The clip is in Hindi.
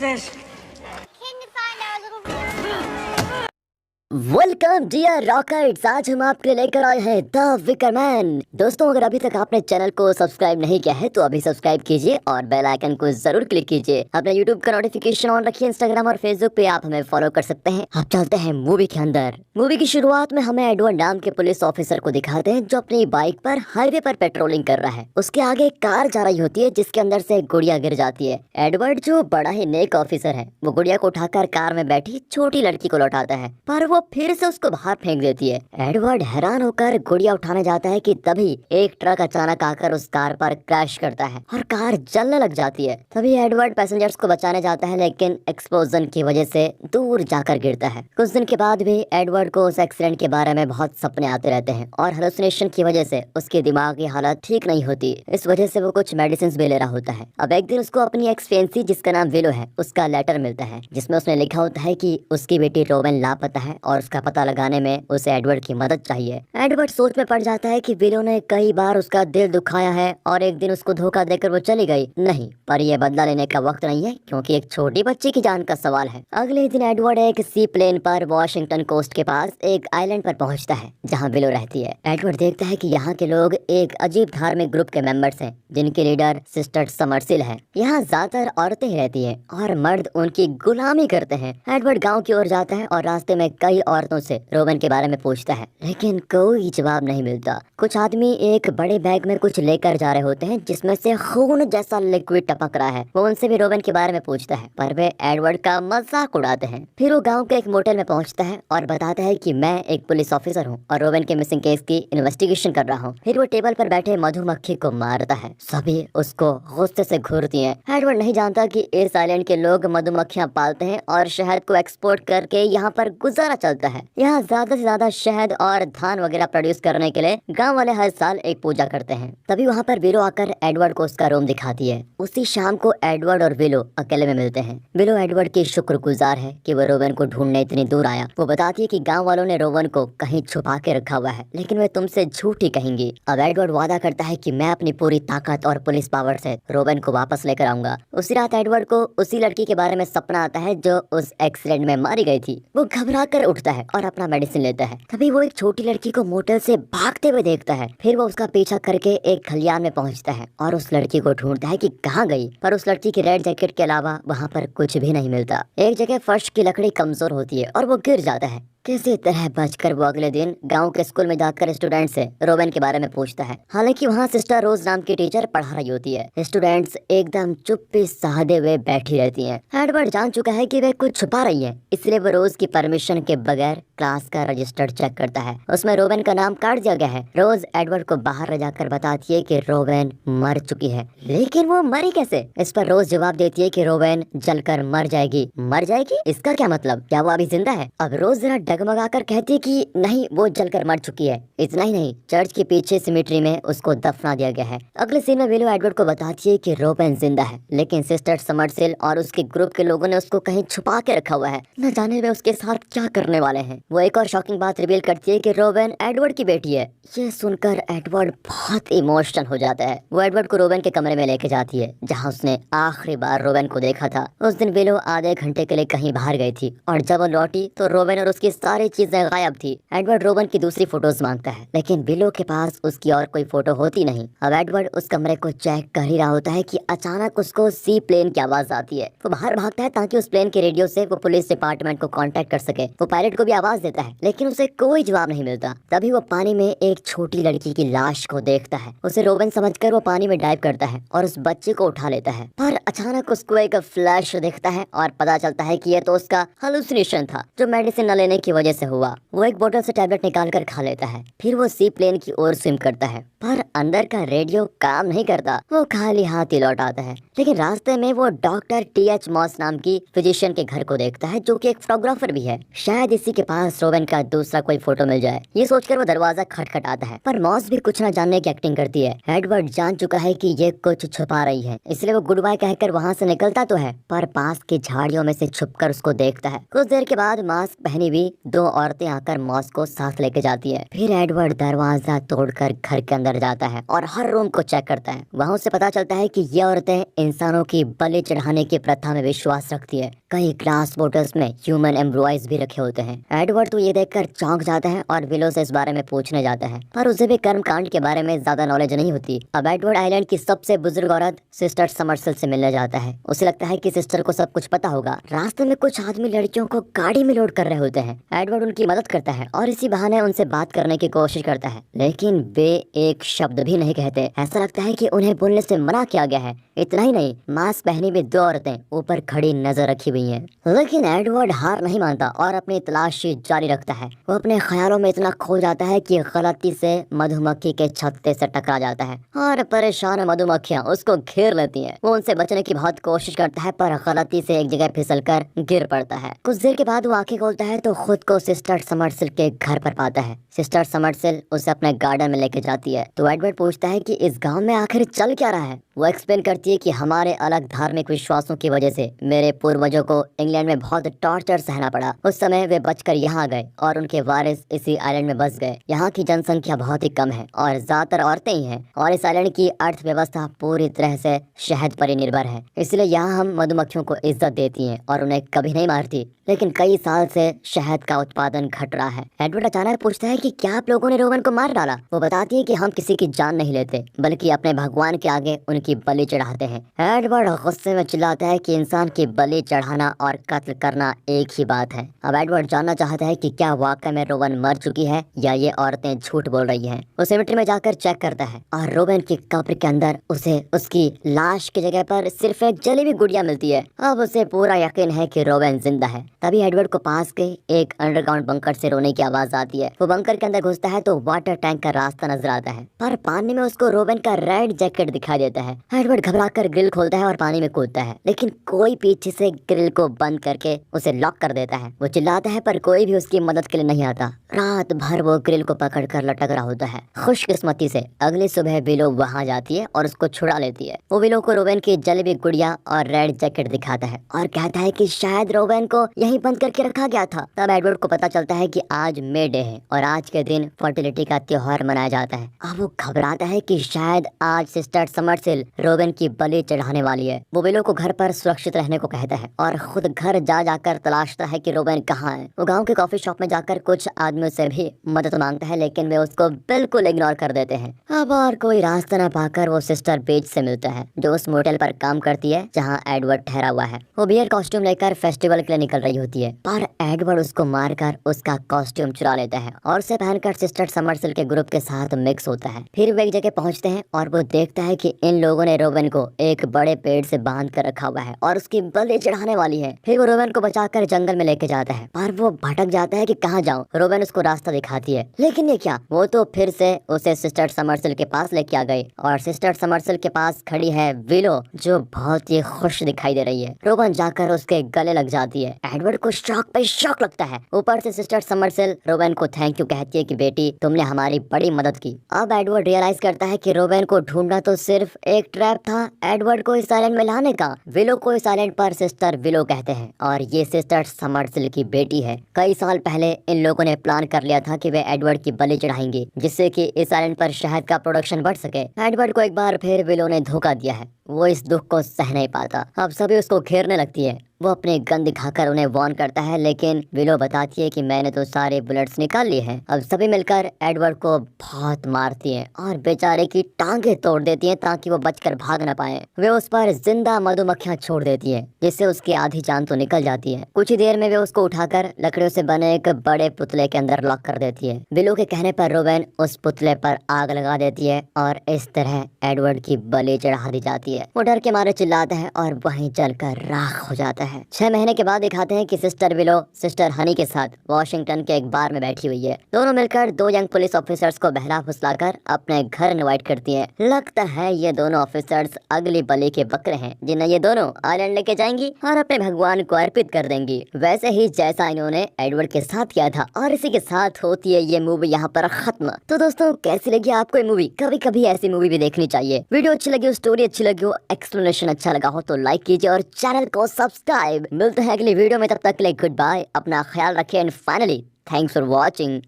this? Welcome dear rockets. आज हम आपके लिए लेकर आए हैं द विकर मैन। दोस्तों, अगर अभी तक आपने चैनल को सब्सक्राइब नहीं किया है तो अभी सब्सक्राइब कीजिए और बेल आइकन को जरूर क्लिक कीजिए। अपने यूट्यूब का नोटिफिकेशन ऑन रखिए। इंस्टाग्राम और फेसबुक पे आप हमें फॉलो कर सकते हैं। आप चलते हैं मूवी के अंदर। मूवी की शुरुआत में हमें एडवर्ड नाम के पुलिस ऑफिसर को दिखाते हैं जो अपनी बाइक पर हाईवे पर पेट्रोलिंग कर रहा है। उसके आगे एक कार जा रही होती है जिसके अंदर से गुड़िया गिर जाती है। एडवर्ड जो बड़ा ही नेक ऑफिसर है वो गुड़िया को उठाकर कार में बैठी छोटी लड़की को लौटाता है, पर वो फिर से उसको बाहर फेंक देती है। एडवर्ड हैरान होकर गुड़िया उठाने जाता है कि तभी एक ट्रक अचानक आकर उस कार पर क्रैश करता है और कार जलने लग जाती है। तभी एडवर्ड पैसेंजर्स को बचाने जाता है, लेकिन एक्सप्लोजन की वजह से दूर जाकर गिरता है। कुछ दिन के बाद भी एडवर्ड को उस एक्सीडेंट के बारे में बहुत सपने आते रहते हैं और हेलुसिनेशन की वजह से उसकी दिमाग की हालत ठीक नहीं होती। इस वजह से वो कुछ मेडिसिन भी ले रहा होता है। अब एक दिन उसको अपनी एक्स फियांसी जिसका नाम विलो है उसका लेटर मिलता है जिसमें उसने लिखा होता है कि उसकी बेटी रोवेन लापता है और उसका पता लगाने में उसे एडवर्ड की मदद चाहिए। एडवर्ड सोच में पड़ जाता है कि विलो ने कई बार उसका दिल दुखाया है और एक दिन उसको धोखा देकर वो चली गई। नहीं, पर यह बदला लेने का वक्त नहीं है क्योंकि एक छोटी बच्ची की जान का सवाल है। अगले दिन एडवर्ड एक सी प्लेन पर वॉशिंगटन कोस्ट के पास एक आइलैंड पर पहुंचता है जहां विलो रहती है। एडवर्ड देखता है कि यहाँ के लोग एक अजीब धार्मिक ग्रुप के मेंबर्स हैं जिनके लीडर सिस्टर समरसिल है। यहाँ ज्यादातर औरतें ही रहती है और मर्द उनकी गुलामी करते हैं। एडवर्ड गाँव की ओर जाता है और रास्ते में कई औरतों से रोवेन के बारे में पूछता है, लेकिन कोई जवाब नहीं मिलता। कुछ आदमी एक बड़े बैग में कुछ लेकर जा रहे होते हैं जिसमें से खून जैसा लिक्विड टपक रहा है। वो उनसे भी रोवेन के बारे में पूछता है, पर वे एडवर्ड का मजाक उड़ाते हैं। फिर वो गांव के एक मोटेल में पहुंचता है और बताता है कि मैं एक पुलिस ऑफिसर हूं और रोवेन के मिसिंग केस की इन्वेस्टिगेशन कर रहा हूं। फिर वो टेबल पर बैठे मधुमक्खी को मारता है। सभी उसको गुस्से से घूरती हैं। एडवर्ड नहीं जानता कि इस आइलैंड के लोग मधुमक्खियां पालते हैं और शहद को एक्सपोर्ट करके यहाँ पर गुजारा चलता है। यहाँ ज्यादा से ज्यादा शहद और धान वगैरह प्रोड्यूस करने के लिए गांव वाले हर साल एक पूजा करते हैं। तभी वहाँ पर विलो आकर एडवर्ड को उसका रूम दिखाती है। उसी शाम को एडवर्ड और विलो अकेले में मिलते हैं। विलो एडवर्ड की शुक्रगुजार है कि वो रोवेन को ढूंढने इतनी दूर आया। वो बताती है कि गांव वालों ने रोवेन को कहीं छुपा के रखा हुआ है, लेकिन वे तुमसे झूठ ही कहेंगी। अब एडवर्ड वादा करता है कि मैं अपनी पूरी ताकत और पुलिस पावर से रोवेन को वापस लेकर आऊंगा। उसी रात एडवर्ड को उसी लड़की के बारे में सपना आता है जो उस एक्सीडेंट में मारी गई थी। वो घबरा कर उठता है और अपना मेडिसिन लेता है। तभी वो एक छोटी लड़की को मोटेल से भागते हुए देखता है। फिर वो उसका पीछा करके एक खलियान में पहुंचता है और उस लड़की को ढूंढता है कि कहाँ गई, पर उस लड़की की रेड जैकेट के अलावा वहाँ पर कुछ भी नहीं मिलता। एक जगह फर्श की लकड़ी कमजोर होती है और वो गिर जाता है। किसी तरह बचकर वो अगले दिन गांव के स्कूल में जाकर स्टूडेंट से रोवेन के बारे में पूछता है। हालांकि वहाँ सिस्टर रोज नाम की टीचर पढ़ा रही होती है। स्टूडेंट्स एकदम चुप्पी साधे हुए बैठी रहती हैं। एडवर्ड जान चुका है कि वे कुछ छुपा रही है, इसलिए वो रोज की परमिशन के बगैर क्लास का रजिस्टर चेक करता है। उसमें रोवेन का नाम काट दिया गया है। रोज एडवर्ड को बाहर ले जाकर बताती है कि रोवेन मर चुकी है, लेकिन वो मरी कैसे? इस पर रोज जवाब देती है कि रोवेन जलकर मर जाएगी। मर जाएगी? इसका क्या मतलब? क्या वो अभी जिंदा है? अब रोज जरा डगमगाकर कहती है कि नहीं, वो जलकर मर चुकी है। इतना ही नहीं, चर्च के पीछे सिमेट्री में उसको दफना दिया गया है। अगले सीन में विलो एडवर्ड को बताती है कि रोवेन जिंदा है, लेकिन सिस्टर समरसिल और उसके ग्रुप के लोगों ने उसको कहीं छुपा के रखा हुआ है। न जाने वे उसके साथ क्या करने वाले हैं। वो एक और शॉकिंग बात रिवील करती है कि रोवेन एडवर्ड की बेटी है। ये सुनकर एडवर्ड बहुत इमोशनल हो जाता है। वो एडवर्ड को रोवेन के कमरे में लेके जाती है जहाँ उसने आखिरी बार रोवेन को देखा था। उस दिन विलो आधे घंटे के लिए कहीं बाहर गई थी और जब वो लौटी तो रोवेन और उसकी सारी चीजें गायब थी। एडवर्ड रोवेन की दूसरी फोटोज मांगता है, लेकिन विलो के पास उसकी और कोई फोटो होती नहीं। अब एडवर्ड उस कमरे को चेक कर ही रहा होता है कि अचानक उसको सी प्लेन की आवाज आती है। वो बाहर भागता है ताकि उस प्लेन के रेडियो से वो पुलिस डिपार्टमेंट को कांटेक्ट कर सके। वो पायलट को भी आवाज देता है, लेकिन उसे कोई जवाब नहीं मिलता। तभी वो पानी में एक छोटी लड़की की लाश को देखता है। उसे रोवेन समझकर वो पानी में डाइव करता है और उस बच्चे को उठा लेता है, पर अचानक उसको एक फ्लैश दिखता है और पता चलता है कि ये तो उसका हेलुसिनेशन था जो मेडिसिन न लेने की वजह से हुआ। वो एक बोतल से टैबलेट निकाल कर खा लेता है। फिर वो सी प्लेन की ओर स्विम करता है, पर अंदर का रेडियो काम नहीं करता। वो खाली हाथ ही लौट आता है। लेकिन रास्ते में वो डॉक्टर टी.एच. मॉस नाम की फिजिशियन के घर को देखता है जो कि एक फोटोग्राफर भी है। शायद इसी के पास रोवेन का दूसरा कोई फोटो मिल जाए। ये सोचकर वो दरवाजा खटखटाता है, पर मॉस भी कुछ न जानने की एक्टिंग करती है। एडवर्ड जान चुका है कि ये कुछ छुपा रही है, इसलिए वो गुड बाय कहकर वहाँ से निकलता तो है, पर पास की झाड़ियों में से छुपकर उसको देखता है। कुछ देर के बाद मास्क पहनी हुई दो औरतें आकर मॉस को साथ लेके जाती है। फिर एडवर्ड दरवाजा तोड़कर घर के अंदर जाता है और हर रूम को चेक करता है। वहाँ उसे पता चलता है कि ये औरतें इंसानों की बलि चढ़ाने की प्रथा में विश्वास रखती है। कई ग्लास बोटल्स में ह्यूमन एम्ब्रॉयज भी रखे होते हैं। एडवर्ड तो ये देखकर चौंक जाता है और विलो से इस बारे में पूछने जाता है, पर उसे भी कर्म कांड के बारे में ज्यादा नॉलेज नहीं होती। अब एडवर्ड आइलैंड की सबसे बुजुर्ग औरत सिस्टर समरसेल से मिलने जाता है। उसे लगता है कि सिस्टर को सब कुछ पता होगा। रास्ते में कुछ आदमी लड़कियों को गाड़ी में लोड कर रहे होते हैं। एडवर्ड उनकी मदद करता है और इसी बहाने उनसे बात करने की कोशिश करता है, लेकिन वे एक शब्द भी नहीं कहते। ऐसा लगता है कि उन्हें बोलने से मना किया गया है। इतना ही नहीं, मास्क पहनी हुई दो औरतें ऊपर खड़ी नजर रखी हुई हैं। लेकिन एडवर्ड हार नहीं मानता और अपनी तलाशी जारी रखता है। वो अपने ख्यालों में इतना खो जाता है कि गलती से मधुमक्खी के छत्ते से टकरा जाता है और परेशान मधुमक्खियां उसको घेर लेती हैं। वो उनसे बचने की बहुत कोशिश करता है, पर गलती से एक जगह फिसलकर गिर पड़ता है। कुछ देर के बाद वो आंखें खोलता है तो खुद को सिस्टर समरसेल के घर पर पाता है। सिस्टर समरसेल उसे अपने गार्डन में लेके जाती है तो एडवर्ड पूछता है कि इस गांव में आखिर चल क्या रहा है। वो एक्सप्लेन करती है कि हमारे अलग धार्मिक विश्वासों की वजह से मेरे पूर्वजों को इंग्लैंड में बहुत टॉर्चर सहना पड़ा। उस समय वे बचकर यहाँ आ गए और उनके वारिस इसी आइलैंड में बस गए। यहाँ की जनसंख्या बहुत ही कम है और ज्यादातर औरतें ही हैं और इस आइलैंड की अर्थव्यवस्था पूरी तरह से शहद पर ही निर्भर है। इसलिए यहाँ हम मधुमक्खियों को इज्जत देती हैं और उन्हें कभी नहीं मारती। लेकिन कई साल से शहद का उत्पादन घट रहा है। एडवर्ड अचानक पूछता है कि क्या आप लोगों ने रोवन को मार डाला। वो बताती है कि हम किसी की जान नहीं लेते, बल्कि अपने भगवान के आगे उनकी बलि चढ़ाते हैं। एडवर्ड गुस्से में चिल्लाता है कि इंसान की बलि चढ़ाना और कत्ल करना एक ही बात है। अब एडवर्ड जानना चाहता है कि क्या वाकई में रोवन मर चुकी है या ये औरतें झूठ बोल रही हैं। वो सेमेट्री में जाकर चेक करता है और रोवन की कब्र के अंदर उसे उसकी लाश की जगह पर सिर्फ एक जली हुई गुड़िया मिलती है। अब उसे पूरा यकीन है कि रोवन जिंदा है। तभी एडवर्ड को पास के एक अंडरग्राउंड बंकर से रोने की आवाज आती है। वो बंकर के अंदर घुसता है तो वाटर टैंक का रास्ता नजर आता है, पर पानी में उसको रोवन का रेड जैकेट दिखाई देता है। एडवर्ड घबराकर ग्रिल खोलता है और पानी में कूदता है, लेकिन कोई पीछे से ग्रिल को बंद करके उसे लॉक कर देता है। वो चिल्लाता है पर कोई भी उसकी मदद के लिए नहीं आता। रात भर वो ग्रिल को पकड़कर लटक रहा होता है। खुशकिस्मती से अगली सुबह विलो वहां जाती है और उसको छुड़ा लेती है। वो विलो को रोवन की जली हुई गुड़िया और रेड जैकेट दिखाता है और कहता है कि शायद रोवन को यहीं बंद करके रखा गया था। तब एडवर्ड को पता चलता है कि आज मे डे है और आज के दिन फर्टिलिटी का त्योहार मनाया जाता है। अब वो घबराता है कि शायद आज सिस्टर समरसेल रोवन की बलि चढ़ाने वाली है। वो विलो को घर पर सुरक्षित रहने को कहता है और खुद घर जा जाकर तलाशता है कि रोवन कहाँ है। वो गांव के कॉफी शॉप में जाकर कुछ आदमियों से भी मदद मांगता है, लेकिन वे उसको बिल्कुल इग्नोर कर देते हैं। अब और कोई रास्ता न पाकर वो सिस्टर बेज से मिलता है, जो उस मोटेल पर काम करती है जहाँ एडवर्ड ठहरा हुआ है। वो बियर कॉस्ट्यूम लेकर फेस्टिवल के लिए निकल रही होती है, पर एडवर्ड उसको मारकर उसका कॉस्ट्यूम चुरा लेता है और उसे पहनकर सिस्टर समरसेल के ग्रुप के साथ मिक्स होता है। फिर वे एक जगह पहुंचते हैं और वो देखता है कि इन लोगों ने रोवन को एक बड़े पेड़ से बांध कर रखा हुआ है और उसकी बलि चढ़ाने वाली है। फिर वो रोवन को बचाकर जंगल में लेके जाता है, पर वो भटक जाता है कि कहाँ जाऊं। रोवन उसको रास्ता दिखाती है, लेकिन ये क्या, वो तो फिर से उसे सिस्टर समरसेल के पास लेके आ गई और सिस्टर समरसेल के पास खड़ी है विलो, जो बहुत ही खुश दिखाई दे रही है। रोवन जाकर उसके गले लग जाती है। एडवर्ड को शॉक पे शॉक लगता है। ऊपर से सिस्टर समरसेल रोवन को थैंक यू कहती है कि बेटी तुमने हमारी बड़ी मदद की। अब एडवर्ड रियलाइज करता है कि रोवन को ढूंढना तो सिर्फ एक ट्रैप था एडवर्ड को इस आइलैंड में लाने का। विलो को इस आइलैंड पर सिस्टर विलो कहते हैं और ये सिस्टर समरसेल की बेटी है। कई साल पहले इन लोगों ने प्लान कर लिया था कि वे एडवर्ड की बलि चढ़ाएंगे, जिससे कि इस आइलैंड पर शहद का प्रोडक्शन बढ़ सके। एडवर्ड को एक बार फिर विलो ने धोखा दिया है। वो इस दुख को सह नहीं पाता। अब सभी उसको घेरने लगती है। वो अपने गन दिखाकर उन्हें वार्न करता है, लेकिन विलो बताती है कि मैंने तो सारे बुलेट्स निकाल लिए हैं। अब सभी मिलकर एडवर्ड को बहुत मारती हैं और बेचारे की टांगे तोड़ देती हैं ताकि वो बचकर भाग न पाए। वे उस पर जिंदा मधुमक्खियां छोड़ देती हैं, जिससे उसकी आधी जान तो निकल जाती है। कुछ ही देर में वे उसको उठाकर लकड़ियों से बने एक बड़े पुतले के अंदर लॉक कर देती है। विलो के कहने पर रोवन उस पुतले पर आग लगा देती है और इस तरह एडवर्ड की बलि चढ़ा दी जाती है। वो डर के मारे चिल्लाता है और वहीं जलकर राख हो जाता है। 6 महीने के बाद दिखाते हैं कि सिस्टर विलो सिस्टर हनी के साथ वॉशिंगटन के एक बार में बैठी हुई है। दोनों मिलकर 2 यंग पुलिस ऑफिसर्स को बहला फुसलाकर अपने घर इनवाइट करती हैं। लगता है ये दोनों ऑफिसर्स अगली बलि के बकरे हैं, जिन्हें ये दोनों आइलैंड लेके जाएंगी और अपने भगवान को अर्पित कर देंगी, वैसे ही जैसा इन्होंने एडवर्ड के साथ किया था। और इसी के साथ होती है ये मूवी यहाँ पर खत्म। तो दोस्तों, कैसी लगी आपको ये मूवी? कभी कभी ऐसी मूवी भी देखनी चाहिए। वीडियो अच्छी लगी हो, स्टोरी अच्छी लगी हो, एक्सप्लेनेशन अच्छा लगा हो तो लाइक कीजिए और चैनल को सब्सक्राइब। मिलते हैं अगली वीडियो में, तब तक के लिए गुड बाय, अपना ख्याल रखें and finally thanks for watching.